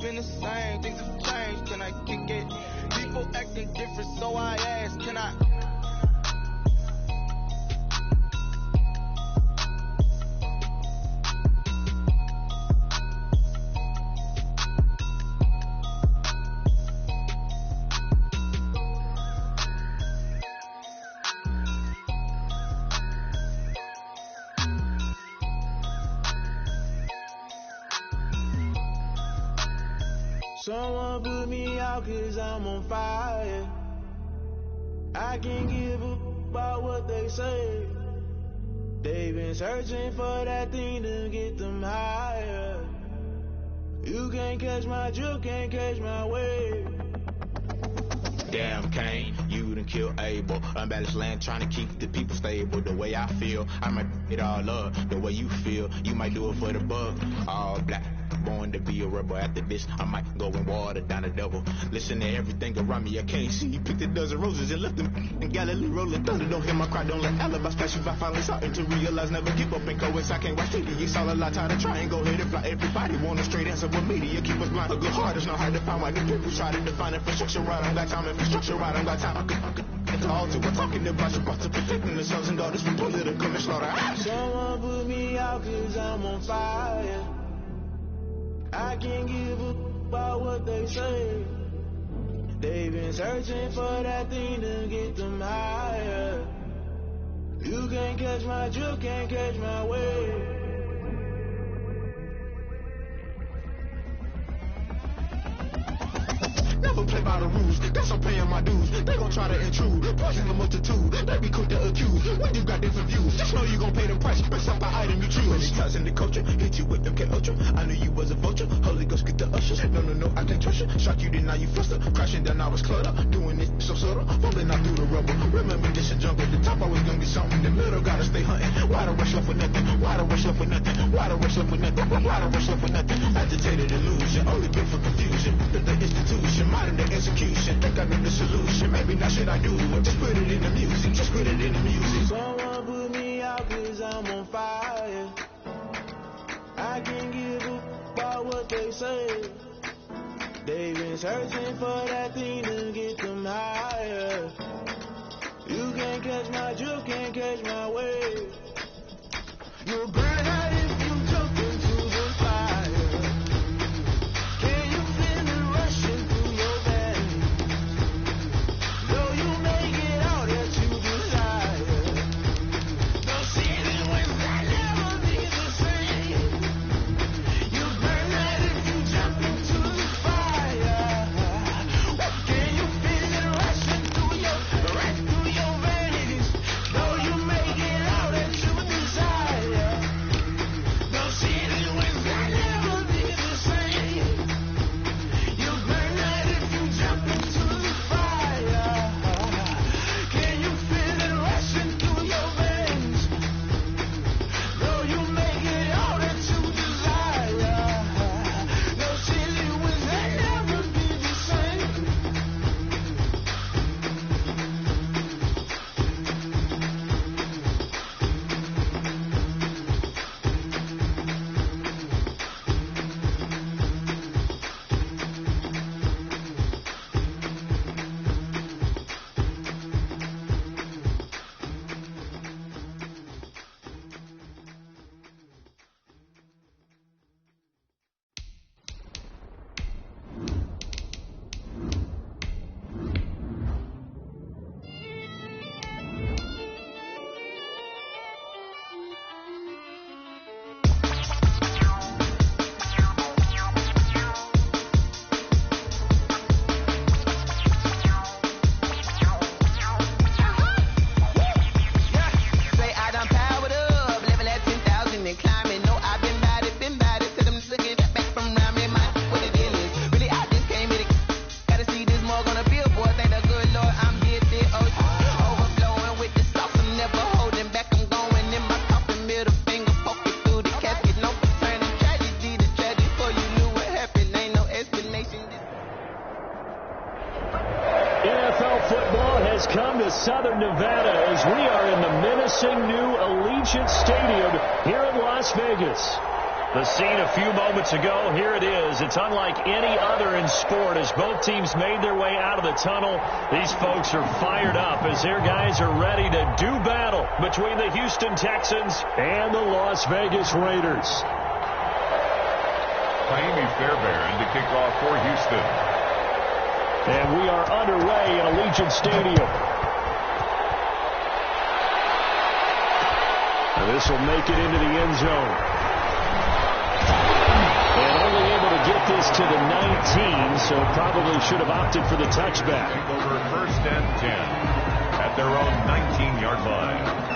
been the same, things have changed, can I kick it? People acting different, so I ask, can I? Someone put me out 'cause I'm on fire. I can't give a about what they say. They've been searching for that thing to get them higher. You can't catch my drift, can't catch my wave. Damn, Kane, you done killed Abel. Unbalanced land, trying to keep the people stable. The way I feel, I might it all up. The way you feel, you might do it for the buck. All black, born to be a rebel. After this, I might go and water down the devil. Listen to everything around me, I can't see. Picked a dozen roses and left them in Galilee rolling thunder. Don't hear my cry, don't let alibis pass you by. Finally starting to realize, never give up and go. I can't watch TV, it's all a lot. Tired of trying, go ahead and fly. Everybody want a straight answer with media. Keep us blind, a good heart is not hard to find. Why the people try to define infrastructure right? I don't got time, infrastructure right, I don't got time. I could it's all to we're talking about you, about to protecting the sons and daughters from political and slaughter. Someone put me out 'cause I'm on fire. I can't give a about what they say. They've been searching for that thing to get them higher. You can't catch my drift, can't catch my wave. Never play by the rules, that's I'm paying my dues. They gon' try to intrude, poison the multitude. They be quick to accuse, when you got different views. Just know you gon' pay the price, based off the item you choose. Many ties in the culture, hit you with MK Ultra. I knew you was a vulture, Holy Ghost get the ushers. No, I can't trust you. Shock you, then now you fluster. Crashing down, I was cluttered. Doing it so subtle, falling out through the rubble. Remember this a jungle, the top always gonna be something. The middle gotta stay hunting. Why the rush left with nothing? Why the rush left with nothing? Why the rush left with nothing? Why the rush left with nothing? Agitated illusion, only built for confusion. The institution, modern day execution. Think I know the solution. Maybe not should I do it? Just put it in the music. Just put it in the music. Someone put me out 'cause I'm on fire. I can't give a about what they say. They've been searching for that thing to get them higher. You can't catch my drift, can't catch my wave. You'll burn out if you jump into the fire. Can you feel it rushing through your veins? Though you make it all that you desire. Those feelings will never be the same. You burn out if you jump into the fire. Can you feel it rushing through your veins? Though you make it all that you desire. Those feelings will never be the same. You burn out if you jump into the fire. Can you feel it rushing through your veins? Though you make it all that you desire. Those feelings will never be the same. Say I done powered up, level at 10,000 and climbing. No, I've been bad it, till them looking back from around me. My what the deal is, really I just came in it. Gotta see this more gonna feel, boy. Thank the good Lord, I'm here there. Overflowing with the sauce, I'm never holding back. I'm going in my coffin, middle finger poking through the casket. No turning tragedy to tragedy. For you knew what happened, ain't no explanation. NFL football has come to Southern Nevada as we are in the menacing new Allegiant Stadium here in Las Vegas. The scene a few moments ago, here it is. It's unlike any other in sport as both teams made their way out of the tunnel. These folks are fired up as their guys are ready to do battle between the Houston Texans and the Las Vegas Raiders. Jaime Fairbairn to kick off for Houston. And we are underway in Allegiant Stadium. And this will make it into the end zone. And only able to get this to the 19, so probably should have opted for the touchback. Over 1st and 10 at their own 19-yard line.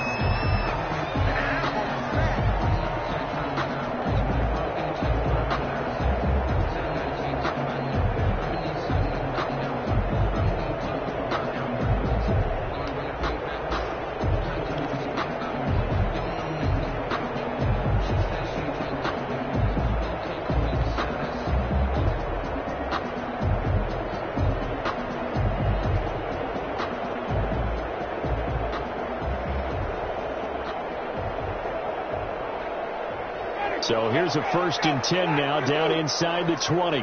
So here's a 1st and 10 now down inside the 20.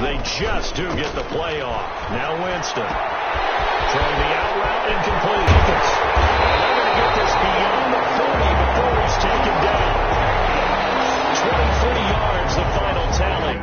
They just do get the play off. Now Winston. Throwing the out route incomplete. And they're going to get this beyond the 40 before he's taken down. 23 yards, the final tally.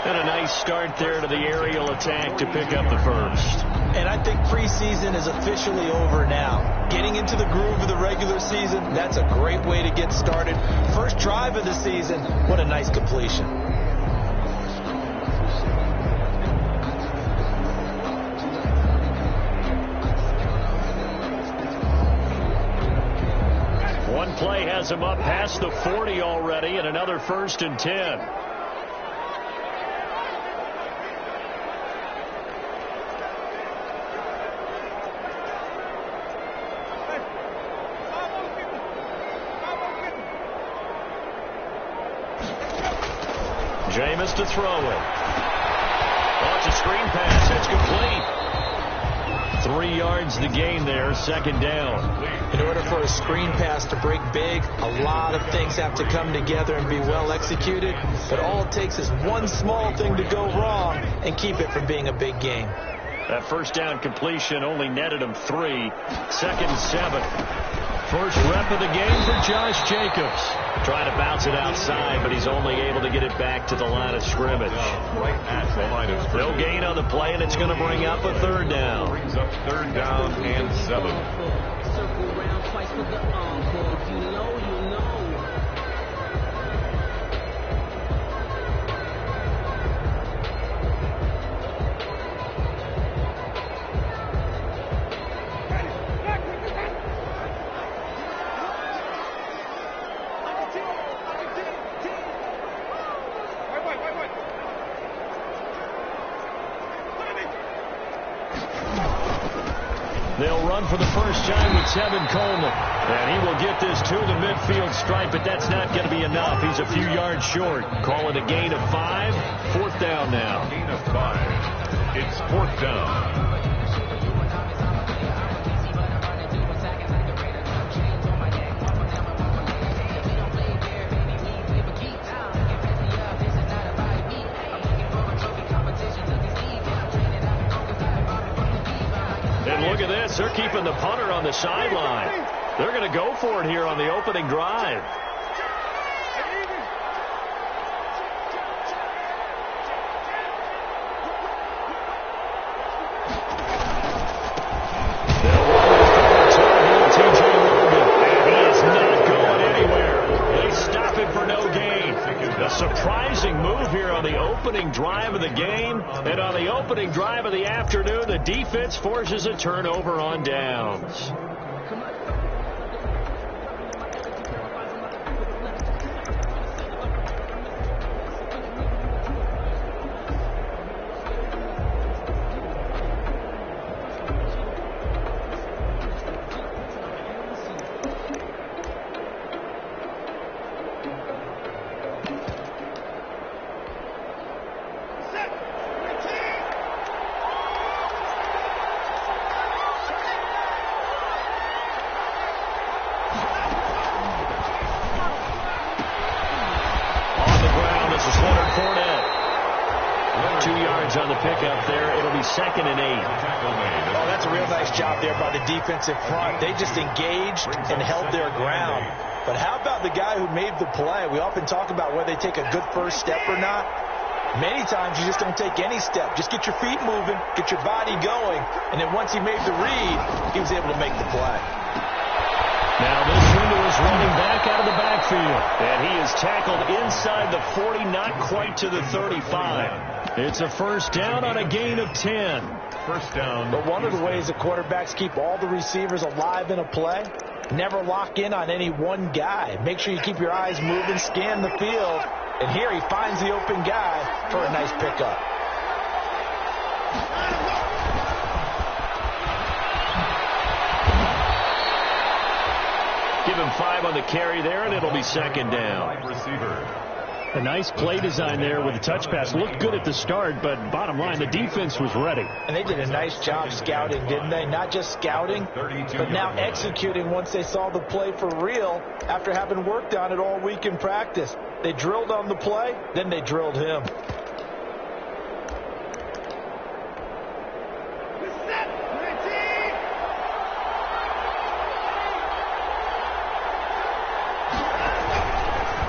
And a nice start there to the aerial attack to pick up the first. And I think preseason is officially over now. Getting into the groove of the regular season, that's a great way to get started. First drive of the season, what a nice completion. One play has him up past the 40 already, and another 1st and 10. Jameis to throw it. Launch a screen pass. It's complete. 3 yards the gain there. 2nd down. In order for a screen pass to break big, a lot of things have to come together and be well executed. But all it takes is one small thing to go wrong and keep it from being a big game. That 1st down completion only netted him 3. 2nd and 7. First rep of the game for Josh Jacobs. Trying to bounce it outside, but he's only able to get it back to the line of scrimmage. Right at the line of scrimmage. No gain on the play, and it's going to bring up a 3rd down. Brings up 3rd down and 7. Circle around twice for the encore. If you know, you know. They'll run for the first time with Tevin Coleman. And he will get this to the midfield stripe, but that's not going to be enough. He's a few yards short. Call it a gain of 5. 4th down now. Gain of 5. It's 4th down. And look at this. They're keeping the punter on the sideline. They're going to go for it here on the opening drive. They'll run this over to T.J. Logan. And he is not going anywhere. They stop it for no gain. A surprising move here on the opening drive of the game. And on the opening drive of the afternoon, the defense forces a turnover on downs. On the pickup there, it'll be 2nd and 8. Oh, that's a real nice job there by the defensive front. They just engaged and held their ground. But how about the guy who made the play? We often talk about whether they take a good first step or not. Many times you just don't take any step. Just get your feet moving, get your body going, and then once he made the read, he was able to make the play. Now this window is running back out of the backfield. And he is tackled inside the 40, not quite to the 35. It's a first down on a gain of 10. First down. But one of the ways the quarterbacks keep all the receivers alive in a play, never lock in on any one guy. Make sure you keep your eyes moving, scan the field. And here he finds the open guy for a nice pickup. Give him 5 on the carry there, and it'll be 2nd down. Receiver. A nice play design there with the touch pass. Looked good at the start, but bottom line, the defense was ready. And they did a nice job scouting, didn't they? Not just scouting, but now executing once they saw the play for real after having worked on it all week in practice. They drilled on the play, then they drilled him.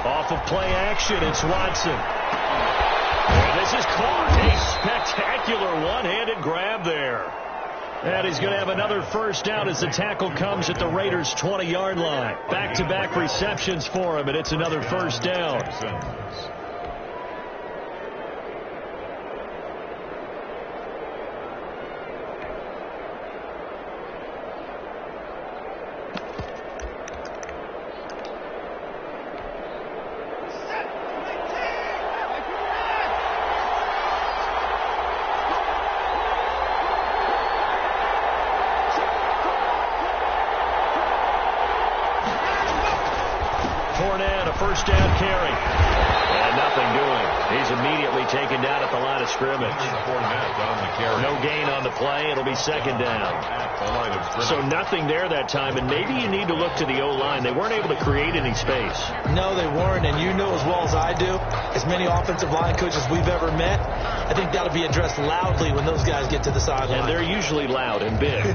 Off of play action, it's Watson. And this is caught. A spectacular one-handed grab there. And he's going to have another first down as the tackle comes at the Raiders' 20-yard line. Back-to-back receptions for him, and it's another first down. 1st down carry. And nothing doing. He's immediately taken down at the line of scrimmage. No gain on the play. It'll be 2nd down. So nothing there that time, and maybe you need to look to the O-line. They weren't able to create any space. No, they weren't, and you know as well as I do, as many offensive line coaches we've ever met, I think that'll be addressed loudly when those guys get to the sideline. And they're usually loud and big.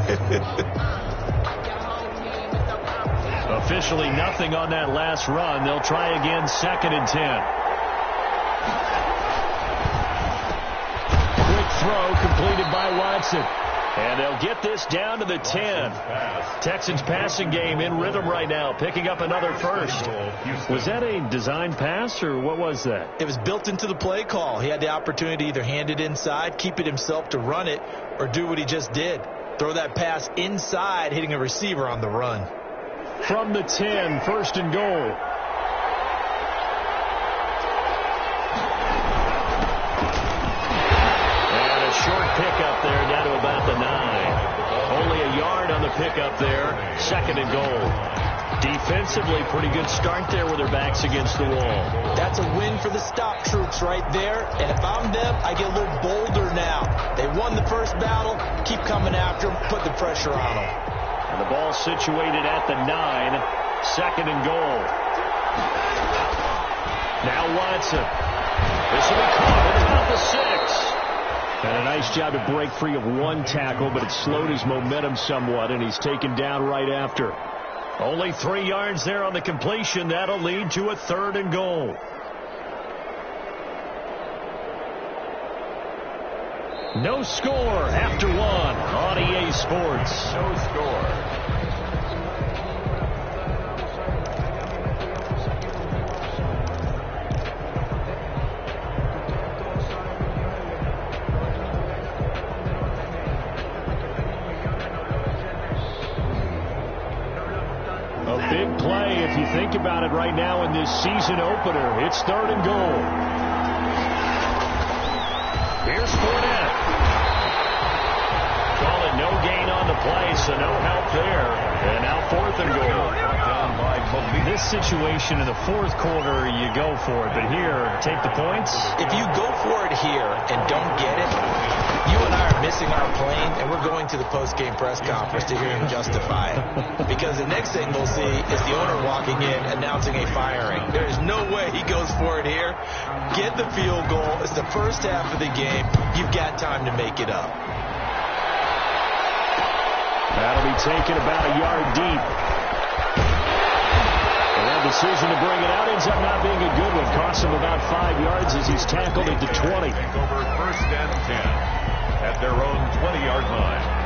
Officially nothing on that last run. They'll try again, 2nd and 10. Quick throw completed by Watson. And they'll get this down to the 10. Texans passing game in rhythm right now, picking up another first. Was that a design pass, or what was that? It was built into the play call. He had the opportunity to either hand it inside, keep it himself to run it, or do what he just did. Throw that pass inside, hitting a receiver on the run. From the 10, 1st and goal. And a short pickup there down to about the 9. Only a yard back up there. 2nd and goal. Defensively, pretty good start there with their backs against the wall. That's a win for the stop troops right there. And if I'm them, I get a little bolder now. They won the first battle. Keep coming after them. Put the pressure on them. And the ball situated at the 9. 2nd and goal. Now Watson. This will be caught at about the 6. And a nice job to break free of one tackle, but it slowed his momentum somewhat, and he's taken down right after. Only 3 yards there on the completion. That'll lead to a 3rd and goal. No score after 1 on EA Sports. No score. Big play if you think about it right now in this season opener. It's 3rd and goal. Here's Fournette. Call it no gain on the play, so no help there. And now 4th and goal. This situation in the 4th quarter, you go for it. But here, take the points. If you go for it here and don't get it, you and I are missing our plane, and we're going to the post-game press conference to hear him justify it. Because the next thing we'll see is the owner walking in announcing a firing. There is no way he goes for it here. Get the field goal. It's the first half of the game. You've got time to make it up. That'll be taken about a yard deep. And that decision to bring it out ends up not being a good one. Costs him about 5 yards as he's tackled at the 20. Take over 1st and 10 at their own 20-yard line.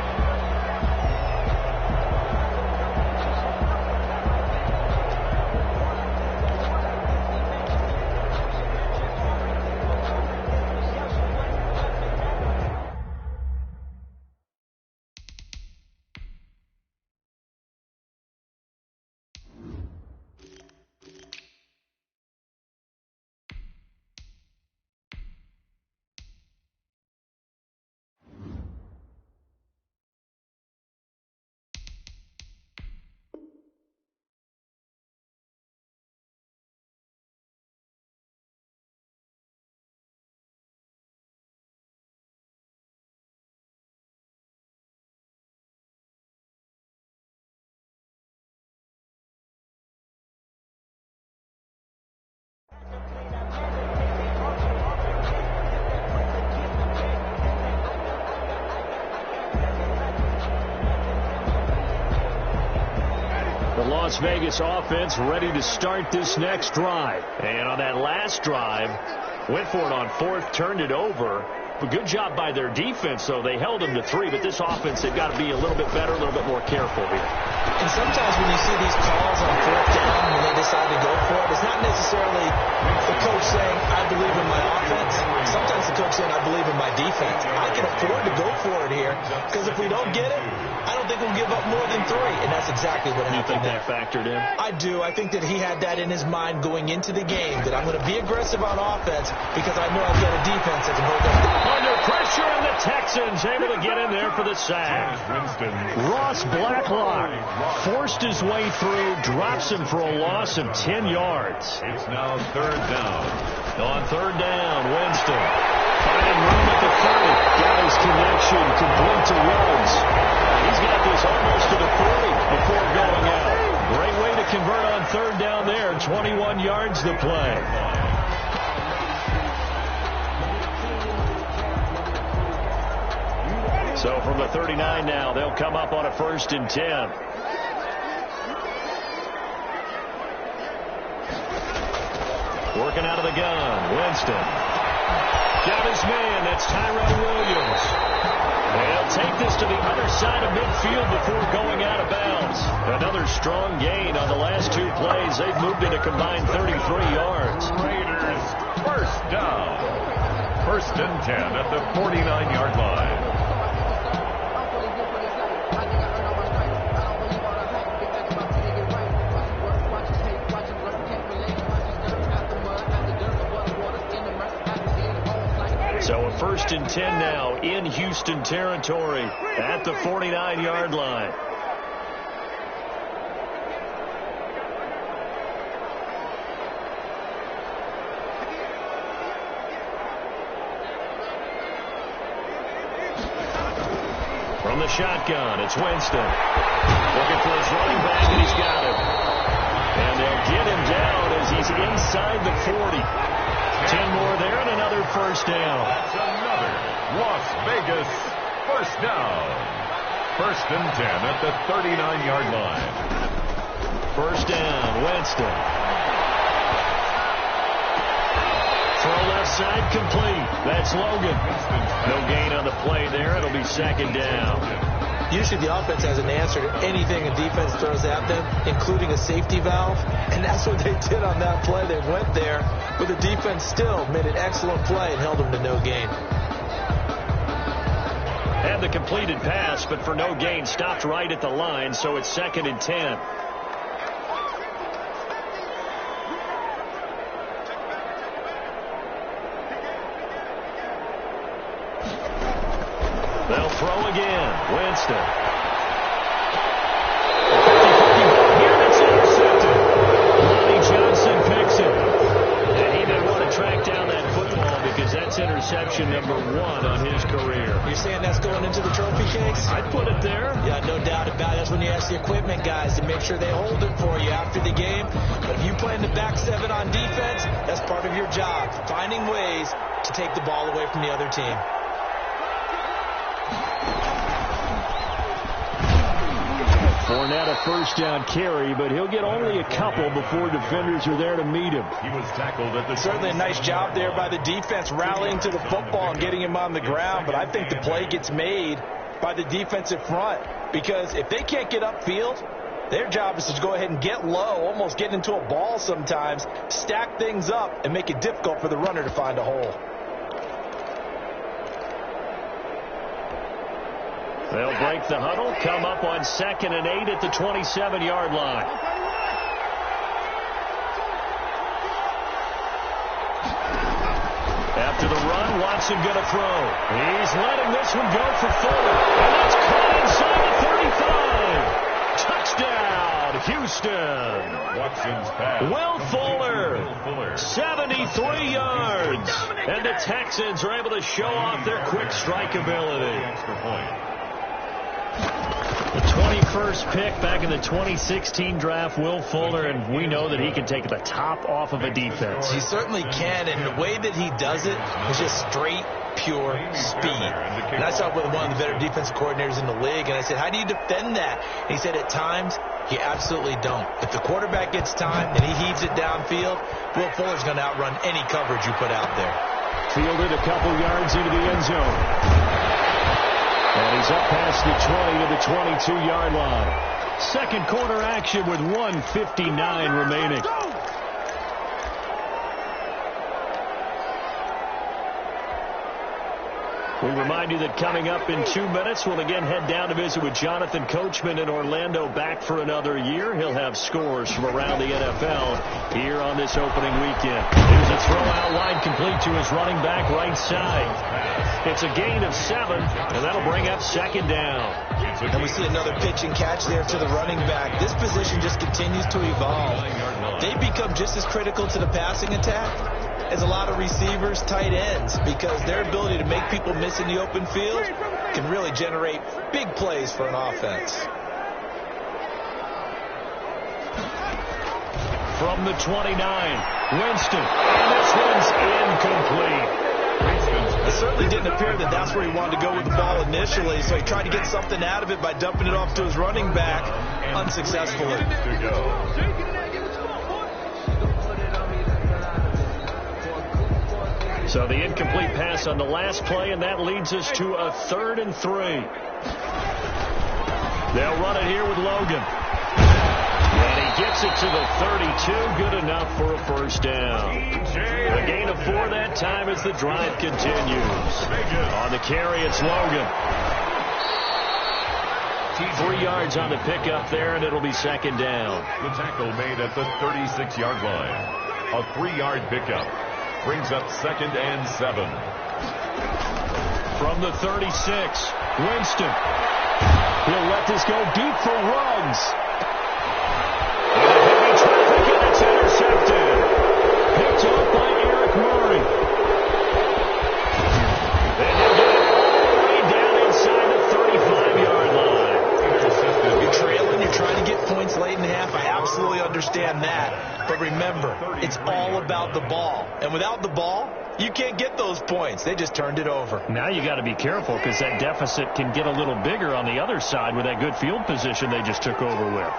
The Las Vegas offense ready to start this next drive. And on that last drive, went for it on 4th, turned it over. But good job by their defense, though. They held them to 3, but this offense, they've got to be a little bit better, a little bit more careful here. And sometimes when you see these calls on 4th down, when they decide to go for it, it's not necessarily the coach saying, I believe in my offense. Sometimes the coach saying, I believe in my defense. I can afford to go for it here, because if we don't get it, I don't think we'll give up more than 3. And that's exactly what happened. You think that factored in? I do. I think that he had that in his mind going into the game, that I'm going to be aggressive on offense because I know I've got a defense that can hold them. Under pressure, and the Texans able to get in there for the sack. Ross Blacklock forced his way through, drops him for a loss of 10 yards. It's now 3rd down. On 3rd down, Winston finding room at the 30. Got his connection, complete to Rhodes. He's got this almost to the 40 before going out. Great way to convert on 3rd down there. 21 yards to play. So from the 39 now, they'll come up on a 1st and 10. Working out of the gun, Winston. Got his man, that's Tyrell Williams. They'll take this to the other side of midfield before going out of bounds. Another strong gain on the last 2 plays. They've moved it a combined 33 yards. Raiders 1st down. 1st and 10 at the 49-yard line. So a 1st and 10 now in Houston territory at the 49-yard line. From the shotgun, it's Winston. Looking for his running back, and he's got him. And they'll get him down as he's inside the 40. 10 more there and another first down. That's another Las Vegas first down. First and 10 at the 39-yard line. First down, Winston. Throw left side complete. That's Logan. No gain on the play there. It'll be second down. Usually the offense has an answer to anything a defense throws at them, including a safety valve. And that's what they did on that play. They went there, but the defense still made an excellent play and held them to no gain. Had the completed pass, but for no gain, stopped right at the line, so it's second and 10. They'll throw again. Winston. Here it's intercepted. Lonnie Johnson picks it. And he may want to track down that football because that's interception number 1 on his career. You're saying that's going into the trophy case? I'd put it there. Yeah, no doubt about it. That's when you ask the equipment guys to make sure they hold it for you after the game. But if you play in the back 7 on defense, that's part of your job, finding ways to take the ball away from the other team. Fournette a first down carry, but he'll get only a couple before defenders are there to meet him. He was tackled at the Certainly a nice job there by the defense rallying to the football and getting him on the ground, but I think the play gets made by the defensive front because if they can't get upfield, their job is to go ahead and get low, almost get into a ball sometimes, stack things up, and make it difficult for the runner to find a hole. They'll break the huddle, come up on 2nd and 8 at the 27-yard line. After the run, Watson going to throw. He's letting this one go for Fuller. And that's caught inside the 35. Touchdown, Houston. Watson's pass. Will Fuller, 73 yards. And the Texans are able to show off their quick strike ability. Extra point. The 21st pick back in the 2016 draft, Will Fuller, and we know that he can take the top off of a defense. He certainly can, and the way that he does it is just straight, pure speed. And I saw it with one of the better defensive coordinators in the league, and I said, how do you defend that? And he said, at times, you absolutely don't. If the quarterback gets time and he heaves it downfield, Will Fuller's going to outrun any coverage you put out there. Fielded a couple yards into the end zone. And he's up past the 20 to the 22-yard line. Second quarter action with 1:59 remaining. We remind you that coming up in 2 minutes, we'll again head down to visit with Jonathan Coachman in Orlando, back for another year. He'll have scores from around the NFL here on this opening weekend. Here's a throw out wide complete to his running back right side. It's a gain of 7, and that'll bring up second down. And we see another pitch and catch there to the running back. This position just continues to evolve. They become just as critical to the passing attack as a lot of receivers, tight ends, because their ability to make people miss in the open field can really generate big plays for an offense. From the 29, Winston, and this one's incomplete. It certainly didn't appear that that's where he wanted to go with the ball initially, so he tried to get something out of it by dumping it off to his running back unsuccessfully. So the incomplete pass on the last play, and that leads us to a 3rd and 3. They'll run it here with Logan. And he gets it to the 32. Good enough for a first down. A gain of 4 that time as the drive continues. On the carry, it's Logan. 3 yards on the pickup there, and it'll be second down. The tackle made at the 36-yard line. A 3-yard pickup. Brings up 2nd and 7. From the 36, Winston. He'll let this go deep for Ruggs. And a heavy traffic, and it's intercepted. Picked off by Eric Murray. And he'll get it all the way down inside the 35-yard remember, it's all about the ball. And without the ball, you can't get those points. They just turned it over. Now you got to be careful because that deficit can get a little bigger on the other side with that good field position they just took over with.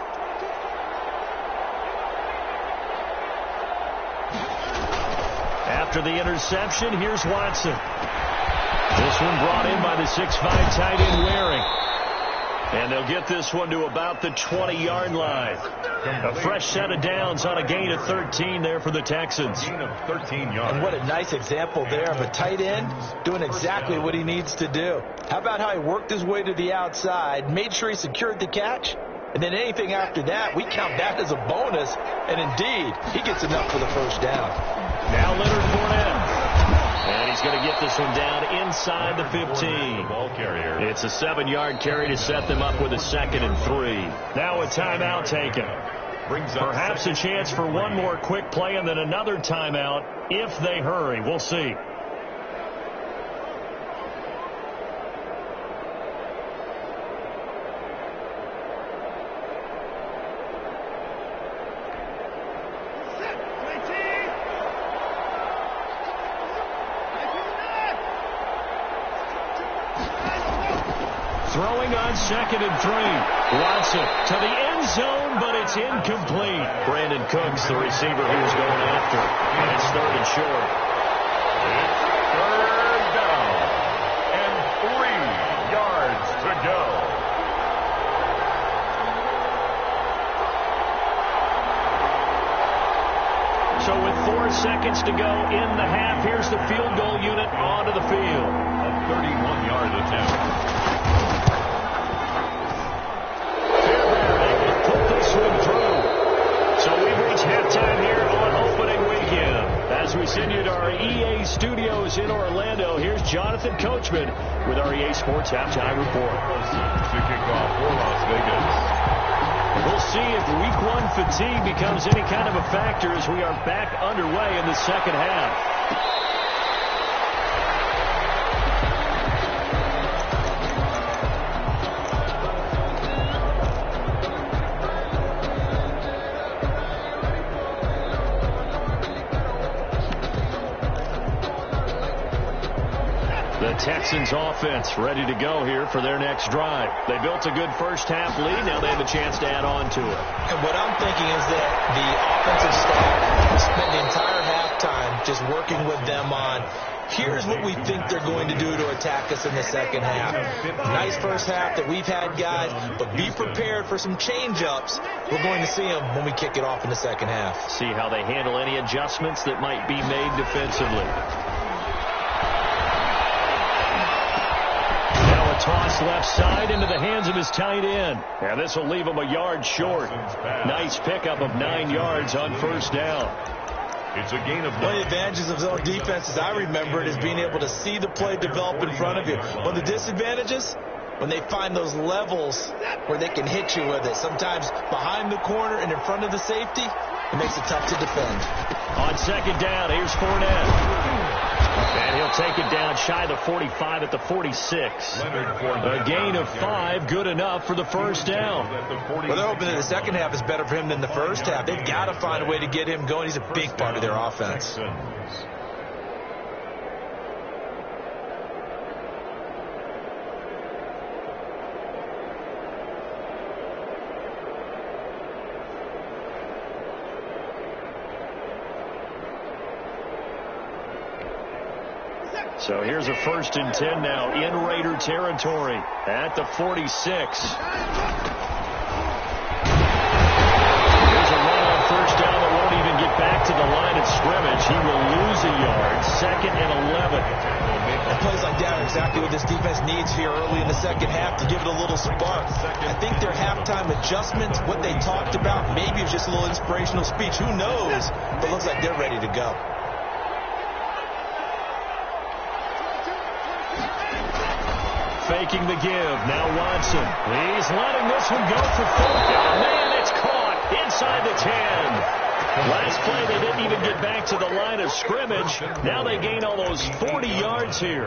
After the interception, here's Watson. This one brought in by the 6'5" tight end Waring. And they'll get this one to about the 20-yard line. A fresh set of downs on a gain of 13 there for the Texans. Gain of 13 yards. And what a nice example there of a tight end doing exactly what he needs to do. How about how he worked his way to the outside, made sure he secured the catch, and then anything after that, we count that as a bonus. And indeed, he gets enough for the first down. Now Leonard Fournette. And he's going to get this one down inside the 15. Ball carrier. It's a 7-yard carry to set them up with a 2nd and 3. Now a timeout taken. Perhaps a chance for one more quick play and then another timeout if they hurry. We'll see. Throwing on 2nd and 3. Watson to the end zone, but it's incomplete. Brandon Cooks, the receiver he was going after. And it's 3rd and short. It's 3rd down. And 3 yards to go. So with 4 seconds to go in the half, here's the field goal unit onto the field. A 31-yard attempt. Halftime here on opening weekend. As we send you to our EA studios in Orlando, here's Jonathan Coachman with our EA Sports Halftime Report. To kick off for Las Vegas. We'll see if Week 1 fatigue becomes any kind of a factor as we are back underway in the second half. Texans offense ready to go here for their next drive. They built a good first half lead. Now they have a chance to add on to it. And what I'm thinking is that the offensive staff spent the entire halftime just working with them on, here's what we think they're going to do to attack us in the second half. Nice first half that we've had, guys, but be prepared for some change-ups. We're going to see them when we kick it off in the second half. See how they handle any adjustments that might be made defensively. Toss left side into the hands of his tight end. And this will leave him a yard short. Nice pickup of 9 yards on first down. It's a gain of 9. One of the advantages of zone defense, as I remember it, is being able to see the play develop in front of you. One of the disadvantages, when they find those levels where they can hit you with it. Sometimes behind the corner and in front of the safety, it makes it tough to defend. On second down, here's Fournette. And he'll take it down shy of the 45 at the 46. A gain of 5, good enough for the first down. Well, they're hoping that the second half is better for him than the first half. They've got to find a way to get him going. He's a big part of their offense. So here's a 1st and 10 now in Raider territory at the 46. Here's a run on first down that won't even get back to the line of scrimmage. He will lose a yard. 2nd and 11. And plays like that are exactly what this defense needs here early in the second half to give it a little spark. I think their halftime adjustments, what they talked about, maybe it's just a little inspirational speech. Who knows? But it looks like they're ready to go. Faking the give. Now Watson. He's letting this one go for 4. Oh, man, it's caught inside the 10. Last play, they didn't even get back to the line of scrimmage. Now they gain almost 40 yards here.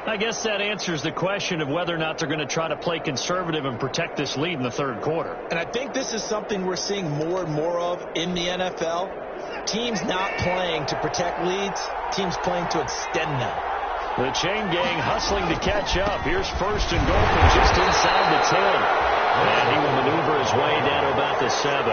I guess that answers the question of whether or not they're going to try to play conservative and protect this lead in the third quarter. And I think this is something we're seeing more and more of in the NFL. Teams not playing to protect leads, teams playing to extend them. The chain gang hustling to catch up. Here's first and goal from just inside the 10. And he will maneuver his way down to about the 7.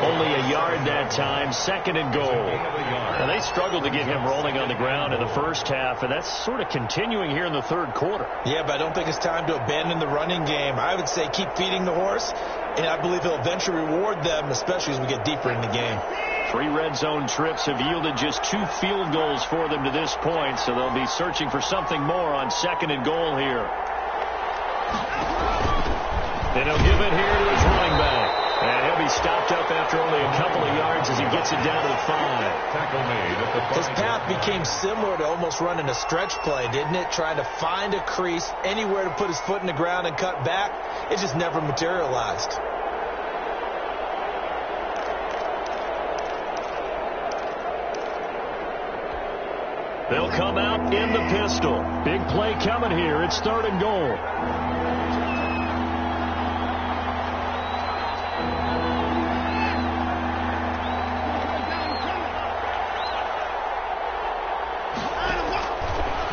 Only a yard that time, second and goal. And they struggled to get him rolling on the ground in the first half, and that's sort of continuing here in the third quarter. Yeah, but I don't think it's time to abandon the running game. I would say keep feeding the horse, and I believe he'll eventually reward them, especially as we get deeper in the game. 3 red zone trips have yielded just 2 field goals for them to this point, so they'll be searching for something more on second and goal here. And he'll give it here to his running back. And he'll be stopped up after only a couple of yards as he gets it down to the 5. Tackle made at the 5. His path became similar to almost running a stretch play, didn't it? Trying to find a crease, anywhere to put his foot in the ground and cut back. It just never materialized. They'll come out in the pistol. Big play coming here. It's third and goal.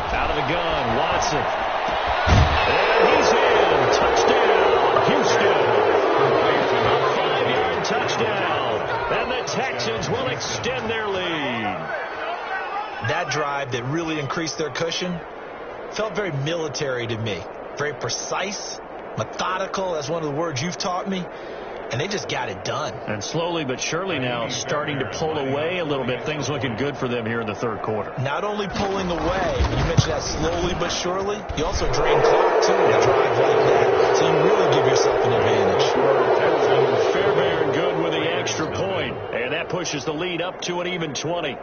Out of the gun, Watson. And he's in. Touchdown, Houston. 5-yard touchdown. And the Texans will extend their lead. That drive that really increased their cushion felt very military to me. Very precise, methodical. That's one of the words you've taught me. And they just got it done. And slowly but surely now starting to pull away a little bit. Things looking good for them here in the third quarter. Not only pulling away, you mentioned that slowly but surely. You also drain clock, too, in a drive like that. So you really give yourself an advantage. Fairbairn good with the extra point. And that pushes the lead up to an even 20.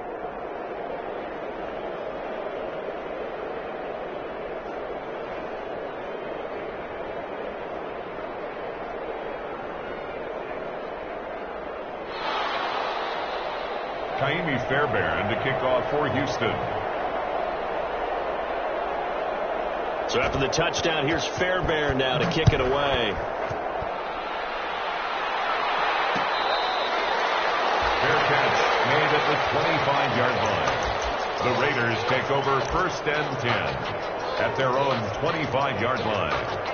Kaimi Fairbairn to kick off for Houston. So after the touchdown, here's Fairbairn now to kick it away. Fair catch made at the 25-yard line. The Raiders take over first and 10 at their own 25-yard line.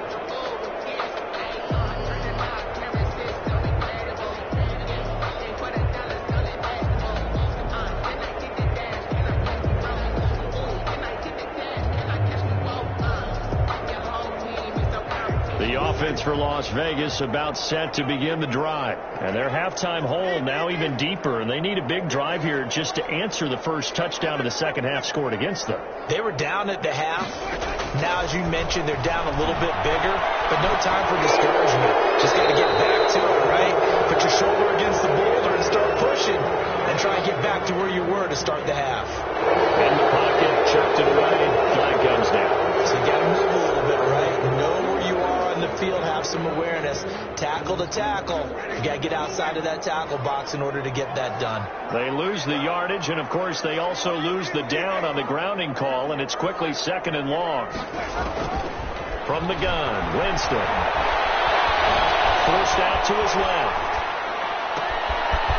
Offense for Las Vegas about set to begin the drive. And their halftime hole now even deeper, and they need a big drive here just to answer the first touchdown of the second half scored against them. They were down at the half. Now, as you mentioned, they're down a little bit bigger, but no time for discouragement. Just got to get back to it, right? Put your shoulder against the boulder and start pushing, and try and get back to where you were to start the half. In the pocket, chucked it away, flag comes down. So you got to move a little bit, right? Know where you are on the field, have some awareness. Tackle to tackle. You got to get outside of that tackle box in order to get that done. They lose the yardage, and of course they also lose the down on the grounding call, and it's quickly second and long. From the gun, Winston. Forced out to his left.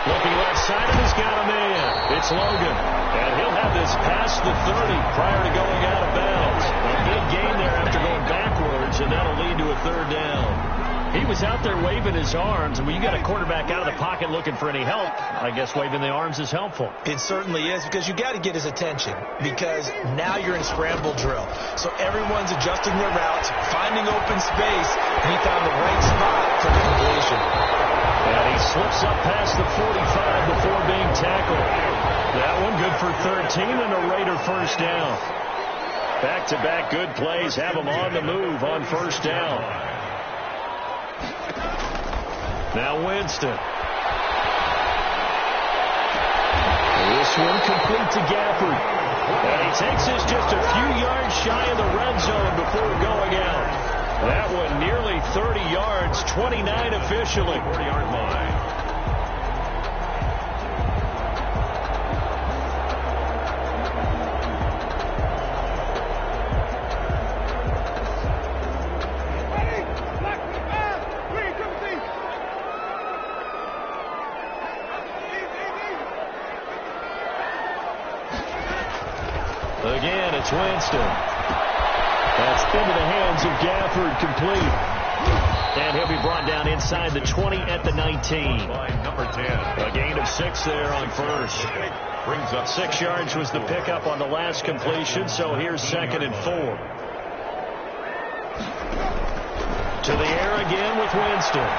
Looking left side, and he's got a man. It's Logan. And he'll have this past the 30 prior to going out of bounds. A big gain there after going backwards, and that'll lead to a third down. He was out there waving his arms, and when you got a quarterback out of the pocket looking for any help, I guess waving the arms is helpful. It certainly is, because you got to get his attention, because now you're in scramble drill. So everyone's adjusting their routes, finding open space, and he found the right spot for the completion. And he slips up past the 45 before being tackled. That one good for 13 and a Raider first down. Back-to-back good plays have him on the move on first down. Now Winston. This one complete to Gafford. And he takes this just a few yards shy of the red zone before going out. That one nearly 30 yards, 29 officially. 40-yard line. Again, it's Winston. That's into the hands of Gafford, complete. And he'll be brought down inside the 20 at the 19. Number 10. A gain of 6 there on first. Brings up 6 yards was the pickup on the last completion, so here's 2nd and 4. To the air again with Winston.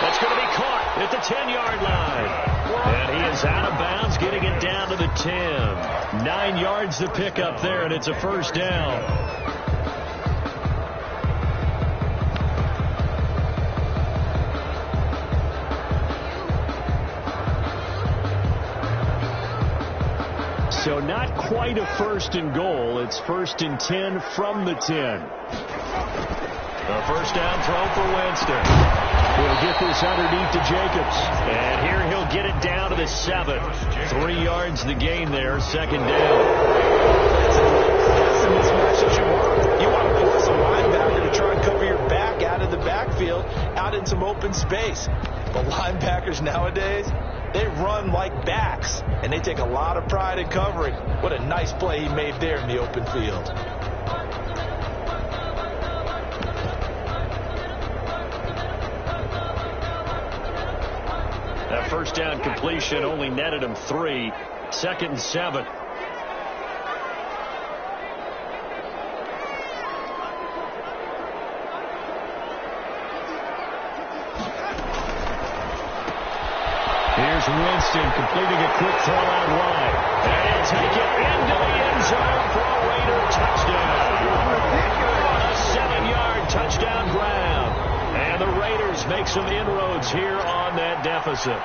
That's going to be caught at the 10-yard line. And he is out of bounds, getting it down to the 10. 9 yards the pickup there, and it's a first down. So not quite a 1st and goal. It's 1st and 10 from the 10. A first down throw for Winston. He'll get this underneath to Jacobs. And here he'll get it down to the 7. 3 yards the gain there, 2nd down. That's the mismatch that you want. You want to force a linebacker to try and cover your back out of the backfield, out in some open space. But linebackers nowadays, they run like backs, and they take a lot of pride in covering. What a nice play he made there in the open field. That first down completion only netted him 3. 2nd and 7. Here's Winston completing a quick throw out wide. And he'll take it into the end zone for a Raider touchdown. A 7-yard touchdown grab. And the Raiders make some inroads here on that deficit.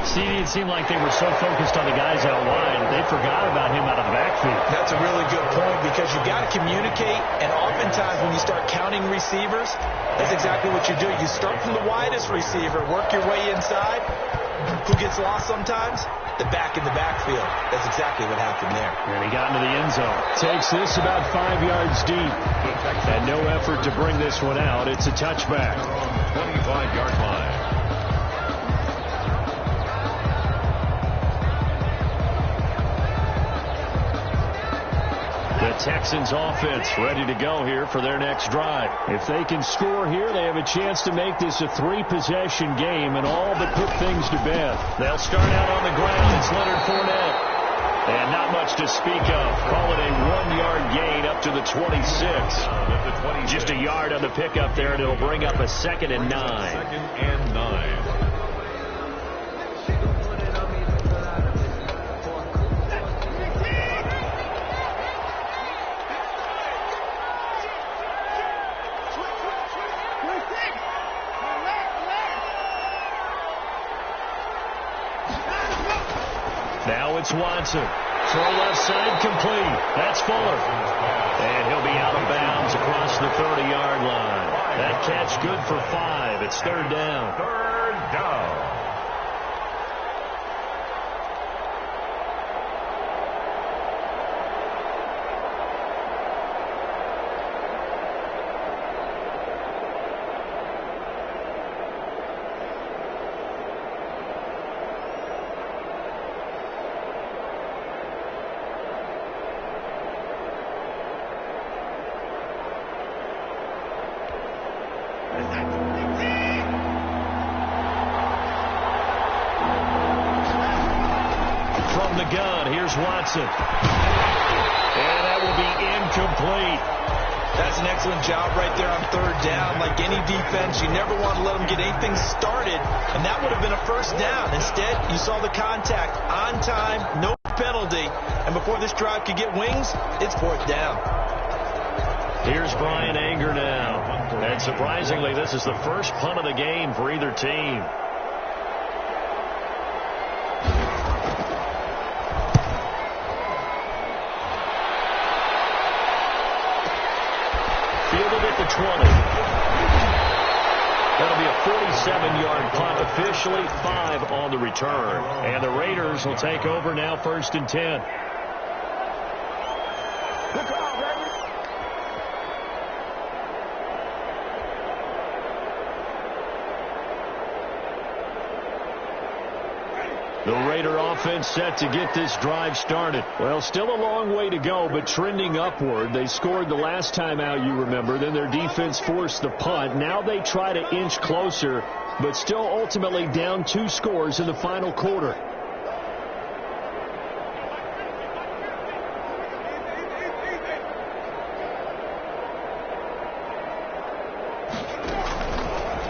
CD, it seemed like they were so focused on the guys out wide, they forgot about him out of the backfield. That's a really good point, because you've got to communicate, and oftentimes when you start counting receivers, that's exactly what you do. You start from the widest receiver, work your way inside. Who gets lost sometimes? The back in the backfield. That's exactly what happened there. And he got into the end zone. Takes this about 5 yards deep. And no effort to bring this one out. It's a touchback. 25-yard line. The Texans offense ready to go here for their next drive. If they can score here, they have a chance to make this a 3-possession game and all but put things to bed. They'll start out on the ground. It's Leonard Fournette. And not much to speak of. Call it a 1-yard gain up to the 26. Just a yard on the pickup there, and it'll bring up a 2nd and 9. 2nd and 9. Now it's Watson. Throw left side complete. That's Fuller. And he'll be out of bounds across the 30-yard line. That catch good for 5. It's 3rd down. 3rd down. Watson. And that will be incomplete. That's an excellent job right there on 3rd down. Like any defense, you never want to let them get anything started, and that would have been a first down. Instead, you saw the contact on time, no penalty, and before this drive could get wings, it's 4th down. Here's Brian Anger now. And surprisingly, this is the first punt of the game for either team. Fielded at the 20. That'll be a 47-yard punt, officially 5 on the return. And the Raiders will take over now, 1st and 10. The Raider offense set to get this drive started. Well, still a long way to go, but trending upward. They scored the last time out, you remember. Then their defense forced the punt. Now they try to inch closer, but still ultimately down 2 scores in the final quarter.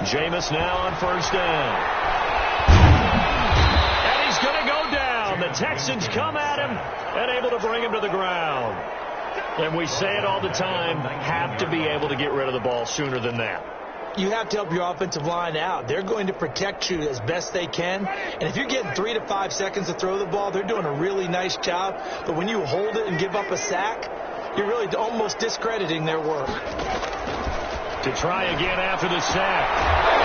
Jameis now on first down. And he's going to go down. The Texans come at him and able to bring him to the ground. And we say it all the time, have to be able to get rid of the ball sooner than that. You have to help your offensive line out. They're going to protect you as best they can. And if you're getting 3 to 5 seconds to throw the ball, they're doing a really nice job. But when you hold it and give up a sack, you're really almost discrediting their work. To try again after the sack.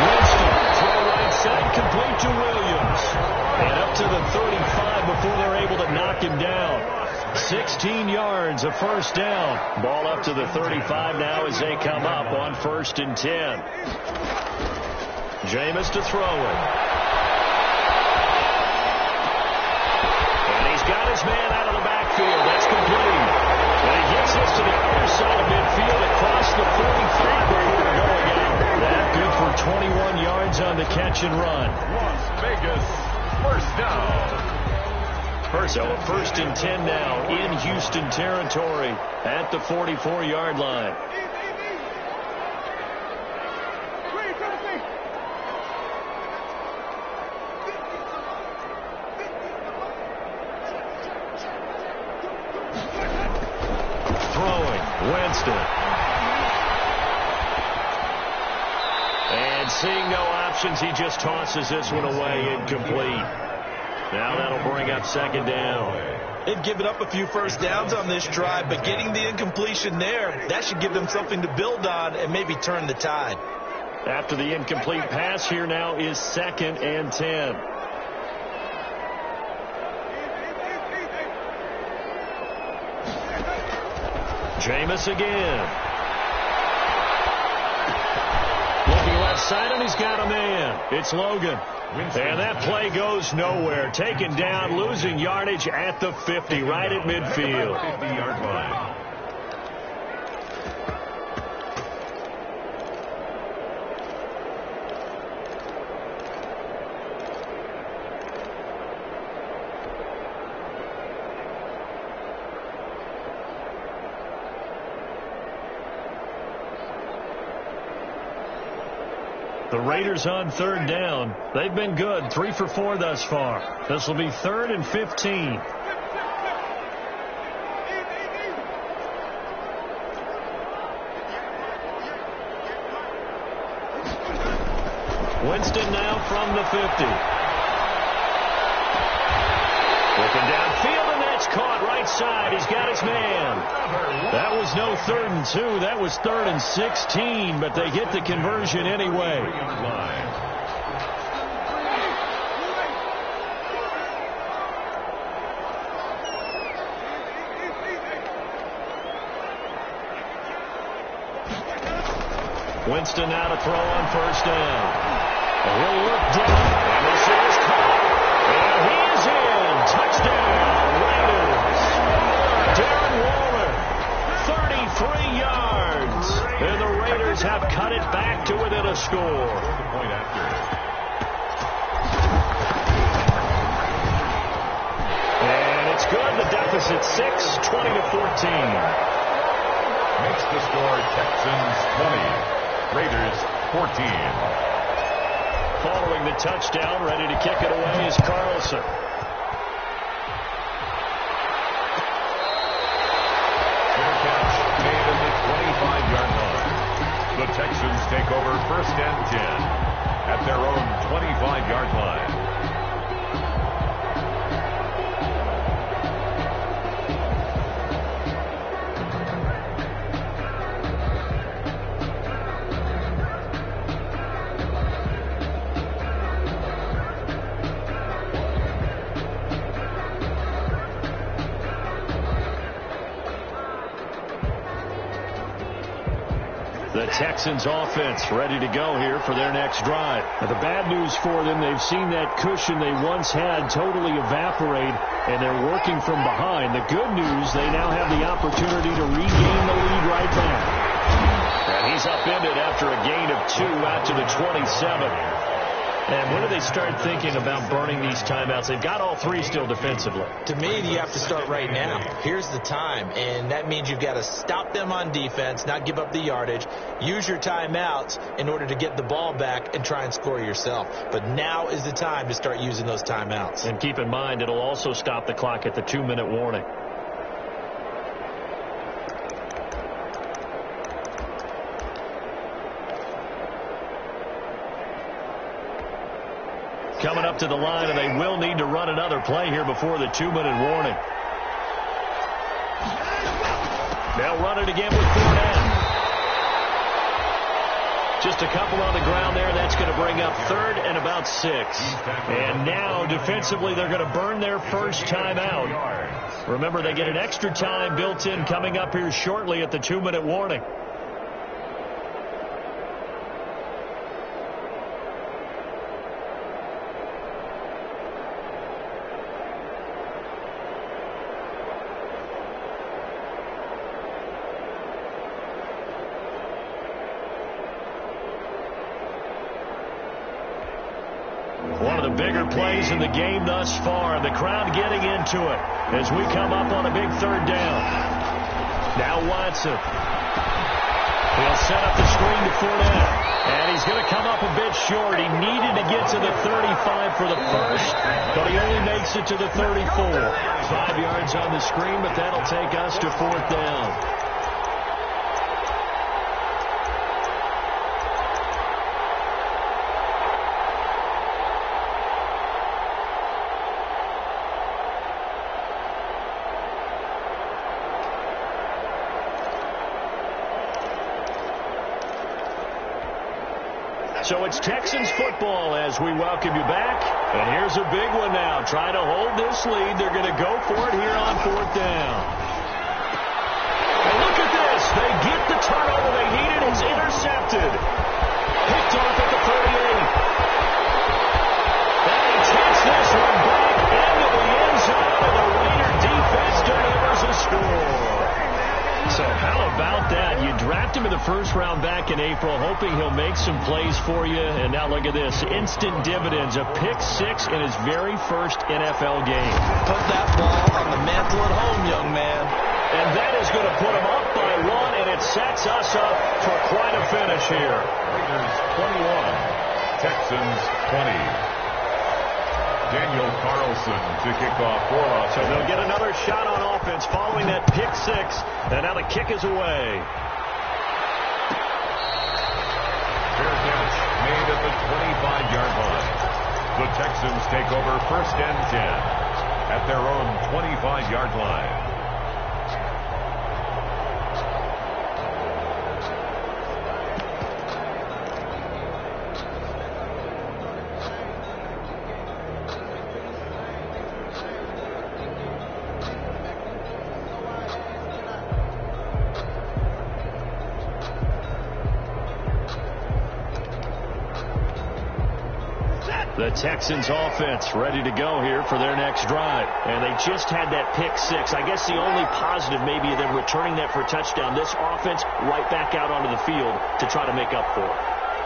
Winston, throw right side, complete to Williams. And up to the 35 before they're able to knock him down. 16 yards, a first down. Ball up to the 35 now as they come up on 1st and 10. Jameis to throw it. And he's got his man out of the backfield. That's complete. And he gets this to the other side of midfield across the 45 before to go again. That good for 21 yards on the catch and run. Las Vegas, first down. So a 1st and 10 now in Houston territory at the 44-yard line. Throwing, Winston. And seeing no options, he just tosses this one away, incomplete. Now that'll bring up 2nd down. They've given up a few first downs on this drive, but getting the incompletion there, that should give them something to build on and maybe turn the tide. After the incomplete pass, here now is 2nd and 10. Jameis again. Looking left side, and he's got a man. It's Logan. And that play goes nowhere. Taken down, losing yardage at the 50, right at midfield. 50-yard line. The Raiders on 3rd down. They've been good, 3 for 4 thus far. This will be 3rd and 15. Winston now from the 50. Looking downfield, and that's caught right side. He's got his man. That was no 3rd and 2. That was 3rd and 16, but they get the conversion anyway. Winston now to throw on 1st down. He'll look down, and this is caught. And he is in. Touchdown, Raiders. Darren Waller, 33 yards. And the Raiders have cut it back to within a score. Point after. And it's good. The deficit 6, 20-14. Makes the score Texans 20. Raiders 14. Following the touchdown, ready to kick it away is Carlson. Fair catch made at the 25-yard line. The Texans take over 1st and 10 at their own 25-yard line. The Texans offense ready to go here for their next drive. Now, the bad news for them, they've seen that cushion they once had totally evaporate, and they're working from behind. The good news, they now have the opportunity to regain the lead right back. And he's upended after a gain of 2 out to the 27. And when do they start thinking about burning these timeouts? They've got all 3 still defensively. To me, you have to start right now. Here's the time, and that means you've got to stop them on defense, not give up the yardage, use your timeouts in order to get the ball back and try and score yourself. But now is the time to start using those timeouts. And keep in mind, it'll also stop the clock at the 2-minute warning. Coming up to the line, and they will need to run another play here before the 2-minute warning. They'll run it again with Fournette. Just a couple on the ground there. That's going to bring up 3rd and about 6. And now, defensively, they're going to burn their first timeout. Remember, they get an extra time built in coming up here shortly at the 2-minute warning. One of the bigger plays in the game thus far. The crowd getting into it as we come up on a big 3rd down. Now Watson. He'll set up the screen to Fournette. And he's going to come up a bit short. He needed to get to the 35 for the first, but he only makes it to the 34. 5 yards on the screen, but that'll take us to 4th down. So it's Texans football as we welcome you back. And here's a big one now. Trying to hold this lead. They're going to go for it here on 4th down. And look at this. They get the turnover they needed. It's intercepted. Picked off at the 38. And he takes this one back into the end zone. And the Raider defense delivers a score. So how about that? You draft him in the 1st round back in April, hoping he'll make some plays for you. And now look at this. Instant dividends. A pick-6 in his very first NFL game. Put that ball on the mantle at home, young man. And that is going to put him up by 1, and it sets us up for quite a finish here. Raiders 21, Texans 20. Daniel Carlson to kick off for us. So they'll get another shot on offense following that pick-6, and now the kick is away. Fair catch made at the 25-yard line. The Texans take over 1st and 10 at their own 25-yard line. The Texans offense ready to go here for their next drive. And they just had that pick-6. I guess the only positive maybe of them returning that for a touchdown. This offense right back out onto the field to try to make up for it.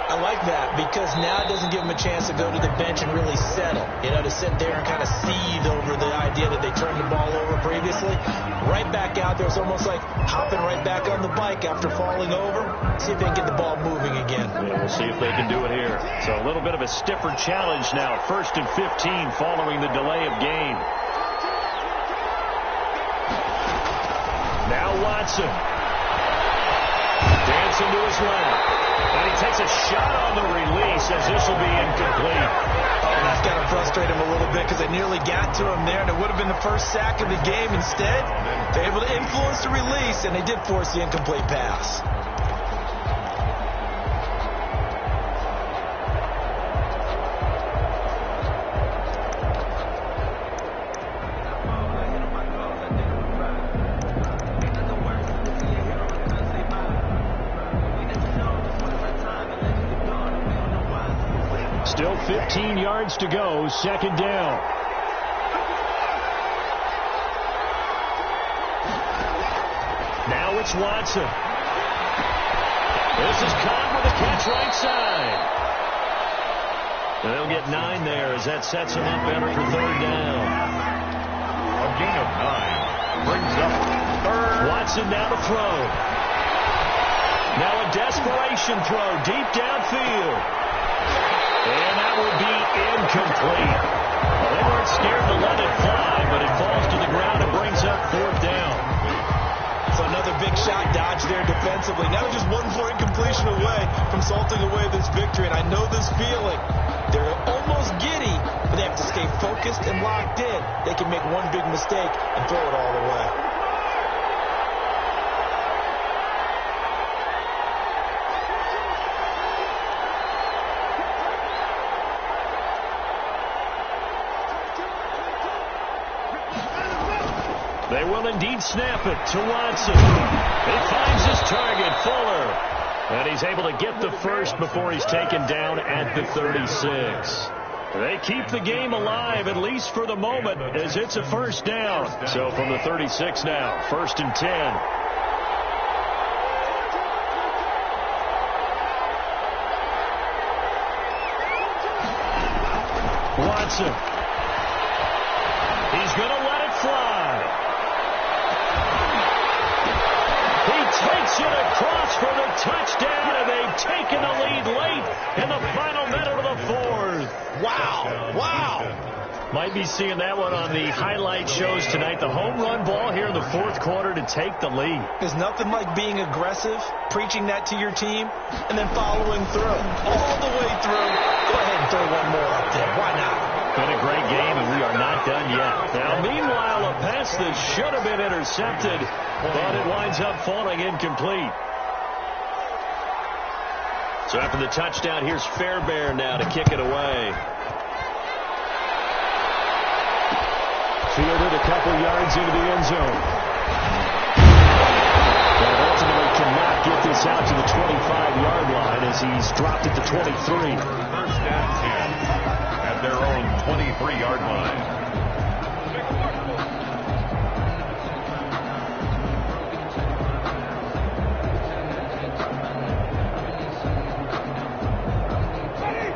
I like that because now it doesn't give them a chance to go to the bench and really settle. You know, to sit there and kind of seethe over the idea that they turned the ball over previously. Right back out there. It's almost like hopping right back on the bike after falling over. See if they can get the ball moving again. Yeah, we'll see if they can do it here. So a little bit of a stiffer challenge now. 1st and 15 following the delay of game. Now Watson. Dancing to his left. And he takes a shot on the release as this will be incomplete. And that's got to frustrate him a little bit because they nearly got to him there, and it would have been the first sack of the game. Instead, they're able to influence the release, and they did force the incomplete pass. 15 yards to go, second down. Now it's Watson. This is Cobb with a catch right side. They'll get 9 there as that sets them up better for third down. A gain of 9 brings up third. Watson now to throw. Now a desperation throw deep downfield. And that will be incomplete. Well, they weren't scared to let it fly, but it falls to the ground and brings up fourth down. So another big shot dodge there defensively. Now just one more incompletion away from salting away this victory. And I know this feeling. They're almost giddy, but they have to stay focused and locked in. They can make one big mistake and throw it all away. They will indeed snap it to Watson. He finds his target, Fuller. And he's able to get the first before he's taken down at the 36. They keep the game alive, at least for the moment, as it's a first down. So from the 36 now, 1st and 10. Watson. He's going to let it fly. Takes it across for the touchdown, and they've taken the lead late in the final minute of the fourth. Wow. Might be seeing that one on the highlight shows tonight. The home run ball here in the fourth quarter to take the lead. There's nothing like being aggressive, preaching that to your team, and then following through. All the way through. Go ahead and throw one more up there. Why not? Been a great game, and we are not done yet. Now, meanwhile, a pass that should have been intercepted, but it winds up falling incomplete. So after the touchdown, here's Fairbairn now to kick it away. Fielded a couple yards into the end zone. But ultimately cannot get this out to the 25-yard line as he's dropped at the 23. 1st and 10 at their own 23-yard line.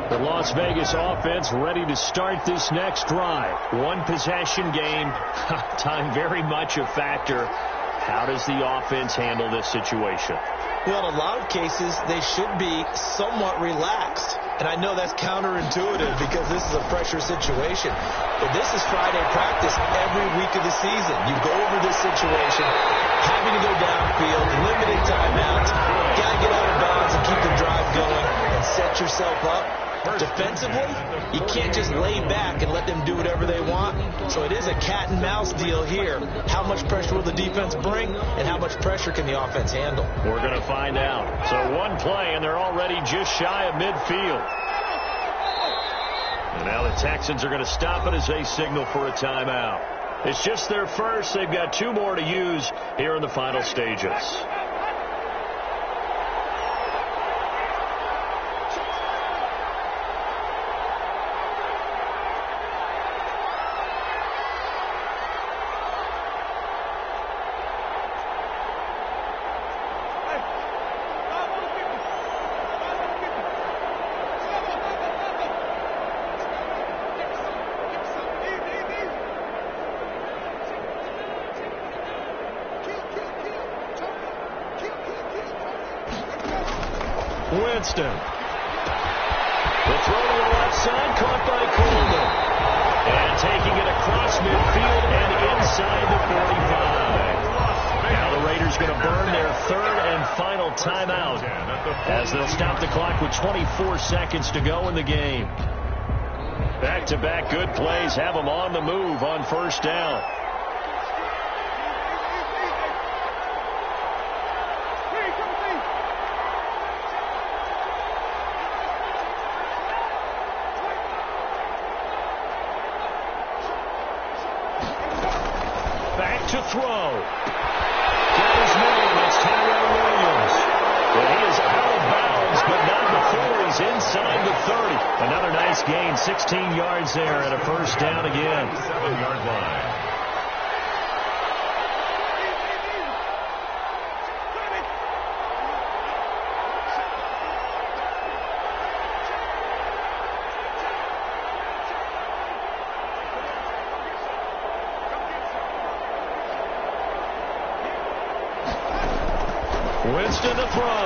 The Las Vegas offense ready to start this next drive. One possession game. Time very much a factor. How does the offense handle this situation? Well, in a lot of cases, they should be somewhat relaxed. And I know that's counterintuitive because this is a pressure situation. But this is Friday practice every week of the season. You go over this situation, having to go downfield, limited timeouts. Got to get out of bounds and keep the drive going and set yourself up. Defensively, you can't just lay back and let them do whatever they want. So it is a cat and mouse deal here. How much pressure will the defense bring, and how much pressure can the offense handle? We're going to find out. So one play, and they're already just shy of midfield. And now the Texans are going to stop it as they signal for a timeout. It's just their first. They've got 2 more to use here in the final stages. Winston. The throw to the left side, caught by Coleman. And taking it across midfield and inside the 45. Now the Raiders going to burn their 3rd and final timeout as they'll stop the clock with 24 seconds to go in the game. Back-to-back good plays have them on the move on 1st down. To throw. Got his name. It's Tyrell Williams. And he is out of bounds, but not before he's inside the 30. Another nice gain, 16 yards there and a first down again. 7-yard line. Winston to throw.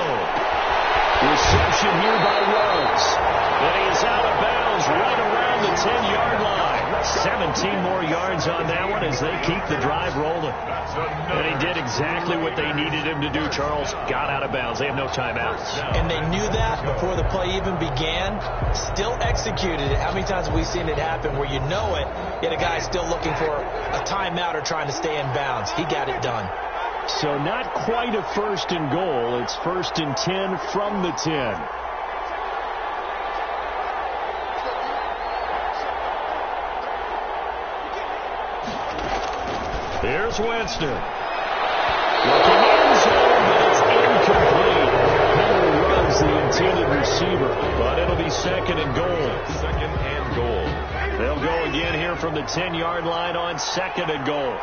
Reception here by Ruggs. And he is out of bounds right around the 10-yard line. 17 more yards on that one as they keep the drive rolling. And he did exactly what they needed him to do, Charles. Got out of bounds. They have no timeouts. And they knew that before the play even began. Still executed it. How many times have we seen it happen where you know it, yet a guy still looking for a timeout or trying to stay in bounds? He got it done. So not quite a first and goal. It's first and 10 from the 10. Here's Winston. Looking in zone, but it's incomplete. Henry Ruggs, the intended receiver, but it'll be second and goal. Second and goal. They'll go again here from the 10-yard line on second and goal.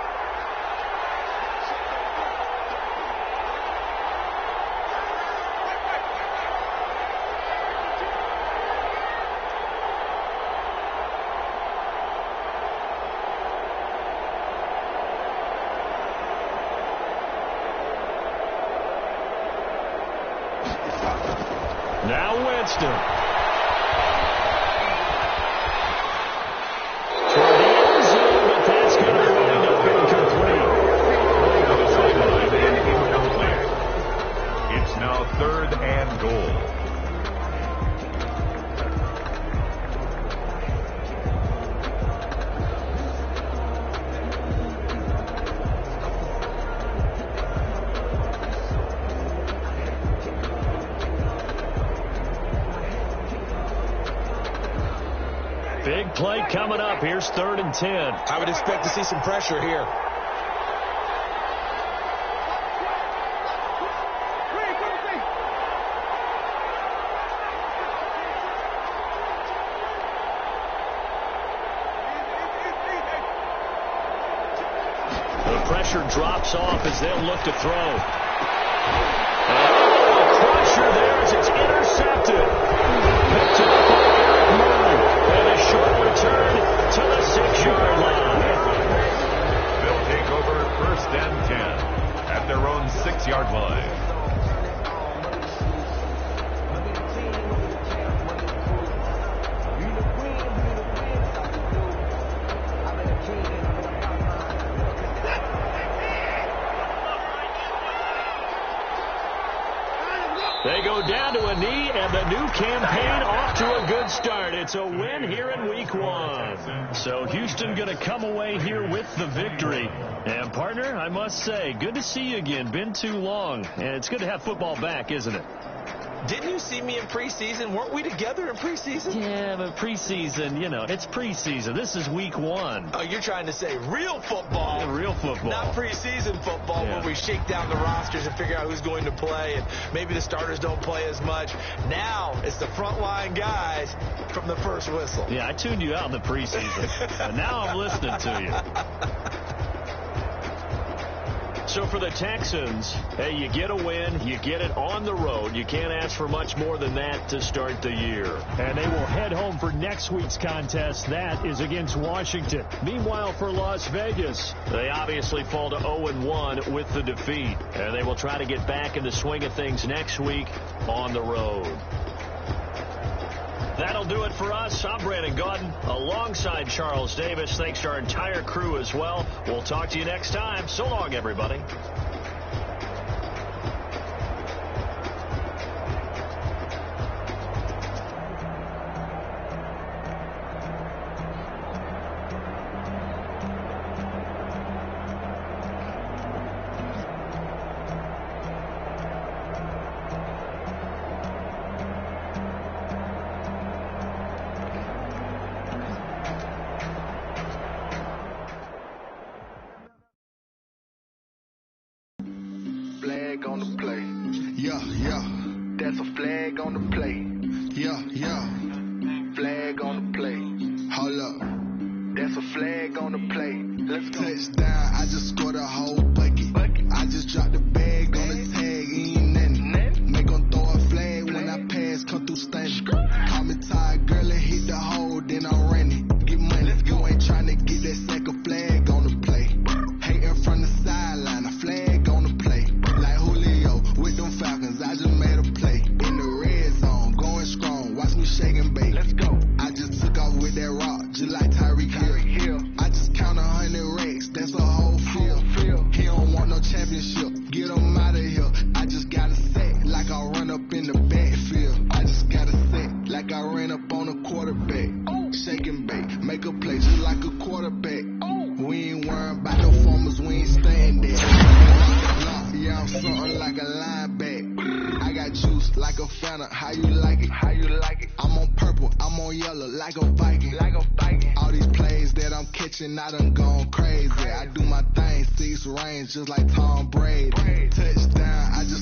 Now Winston. Toward the end zone, but that's going to wind up incomplete. It's now third and goal. Big play coming up. Here's third and 10. I would expect to see some pressure here. The pressure drops off as they'll look to throw. A pressure there as it's intercepted. Picked up by Eric Murray. And a short return to the 6-yard line. They'll take over first and 10 at their own 6-yard line. They go down to a knee, and the new campaign off to a good start. It's a win here in week 1. So Houston going to come away here with the victory. And, partner, I must say, good to see you again. Been too long. And it's good to have football back, isn't it? Didn't you see me in preseason? Weren't we together in preseason? Yeah, but preseason, you know, it's preseason. This is week 1. Oh, you're trying to say real football. Yeah, real football. Not preseason football where we shake down the rosters and figure out who's going to play, and maybe the starters don't play as much. Now it's the frontline guys from the first whistle. Yeah, I tuned you out in the preseason, and now I'm listening to you. So for the Texans, hey, you get a win, you get it on the road. You can't ask for much more than that to start the year. And they will head home for next week's contest. That is against Washington. Meanwhile, for Las Vegas, they obviously fall to 0-1 with the defeat. And they will try to get back in the swing of things next week on the road. That'll do it for us. I'm Brandon Gaudin alongside Charles Davis. Thanks to our entire crew as well. We'll talk to you next time. So long, everybody. Flag on the play. Yeah, yeah. That's a flag on the play. Yeah, yeah. Flag on the play. Hold up. That's a flag on the play. Let's go. Touchdown, I just scored a whole bucket. I just dropped the bag on the tag, ain't nothing. Make 'em throw a flag when I pass, come through stunning. Call me tired, girl, and hit the hole, then I'm running. Get money, you ain't tryna get that second flag on the play. Hating from the sideline, a flag on the play. Like Julio with them Falcons, I just made a play. In the red zone, going strong, watch me shake and bake. Let's go. I just took off with that rock, just like Tyreek Hill. I just count 100 racks, that's a whole field. He don't want no championship, get him out of here. I just got a set, like I run up in the backfield. I just got a set, like I ran up on a quarterback. Shake and bake, make a play just like a quarterback. We ain't worrying about no formers, we ain't staying there. Yeah, I'm something like a linebacker. I got juice like a Fanta, how you like it? How you like it? I'm on purple, I'm on yellow, like a Viking. Like a Viking. All these plays that I'm catching, I done gone crazy. I do my thing, 6 range, just like Tom Brady. Touchdown, I just